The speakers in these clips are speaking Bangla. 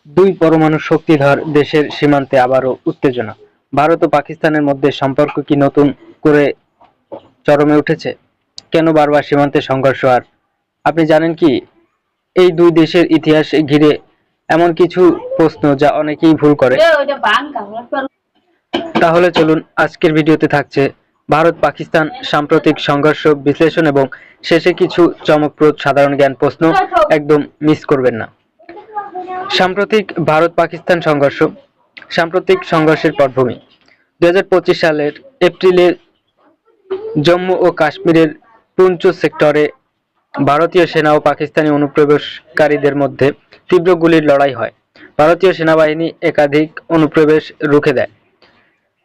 দুই পরমাণু শক্তিধর দেশের সীমান্তে আবারও উত্তেজনা। ভারত ও পাকিস্তানের মধ্যে সম্পর্ক কি নতুন করে চরমে উঠেছে? কেন বারবার সীমান্তে সংঘর্ষ? আর আপনি জানেন কি এই দুই দেশের ইতিহাস ঘিরে এমন কিছু প্রশ্ন যা অনেকেই ভুল করে? তাহলে চলুন, আজকের ভিডিওতে থাকছে ভারত পাকিস্তান সাম্প্রতিক সংঘর্ষ বিশ্লেষণ এবং শেষে কিছু চমকপ্রদ সাধারণ জ্ঞান প্রশ্ন। একদম মিস করবেন না। সাম্প্রতিক ভারত পাকিস্তান সংঘর্ষ। সাম্প্রতিক সংঘর্ষের পটভূমি 2025 সালের এপ্রিলে জম্মু ও কাশ্মীরের পুঞ্চ সেক্টরে ভারতীয় সেনা ও পাকিস্তানি অনুপ্রবেশকারীদের মধ্যে তীব্র গুলির লড়াই হয়। ভারতীয় সেনাবাহিনী একাধিক অনুপ্রবেশ রুখে দেয়।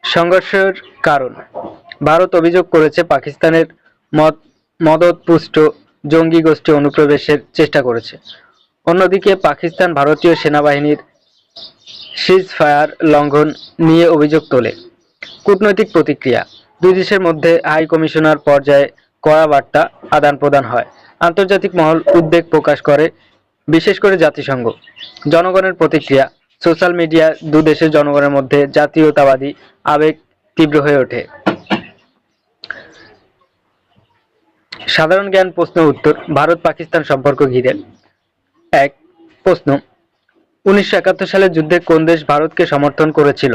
সংঘর্ষের কারণ: ভারত অভিযোগ করেছে পাকিস্তানের মদতপুষ্ট জঙ্গি গোষ্ঠী অনুপ্রবেশের চেষ্টা করেছে। অন্যদিকে পাকিস্তান ভারতীয় সেনাবাহিনীর সিজফায়ার লঙ্ঘন নিয়ে অভিযোগ তোলে। কূটনৈতিক প্রতিক্রিয়া: দুই দেশের মধ্যে হাই কমিশনার পর্যায়ে কড়া বার্তা আদান প্রদান হয়। আন্তর্জাতিক মহল উদ্বেগ প্রকাশ করে, বিশেষ করে জাতিসংঘ। জনগণের প্রতিক্রিয়া: সোশ্যাল মিডিয়া দু দেশের জনগণের মধ্যে জাতীয়তাবাদী আবেগ তীব্র হয়ে ওঠে। সাধারণ জ্ঞান প্রশ্ন উত্তর ভারত পাকিস্তান সম্পর্ক ঘিরে। 1 প্রশ্ন: 1971 সালের যুদ্ধে কোন দেশ ভারতকে সমর্থন করেছিল?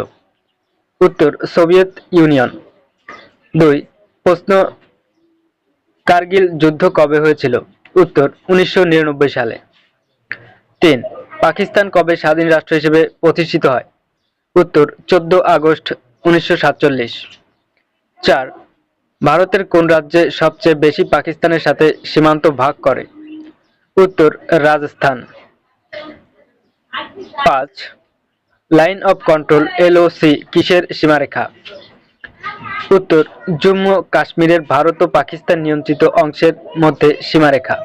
উত্তর: সোভিয়েত ইউনিয়ন। 2 প্রশ্ন: কার্গিল যুদ্ধ কবে হয়েছিল? উত্তর: 1999 সালে। 3 পাকিস্তান কবে স্বাধীন রাষ্ট্র হিসেবে প্রতিষ্ঠিত হয়? উত্তর: 14 আগস্ট 1947। 4 ভারতের কোন রাজ্যে সবচেয়ে বেশি পাকিস্তানের সাথে সীমান্ত ভাগ করে? উত্তর: Rajasthan. 5 line of control LOC কিসের সীমারেখা? উত্তর: জম্মু কাশ্মীরের ভারত ও পাকিস্তান নিয়ন্ত্রিত অংশের মধ্যে সীমারেখা।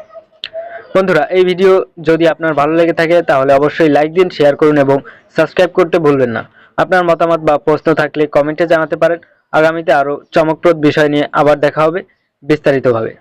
বন্ধুরা, এই ভিডিও যদি আপনার ভালো লেগে থাকে তাহলে অবশ্যই লাইক দিন, শেয়ার করুন এবং সাবস্ক্রাইব করতে ভুলবেন না। আপনার মতামত বা প্রশ্ন থাকলে কমেন্টে জানাতে পারেন। আগামীতে আরো চমকপ্রদ বিষয় নিয়ে আবার দেখা হবে বিস্তারিতভাবে।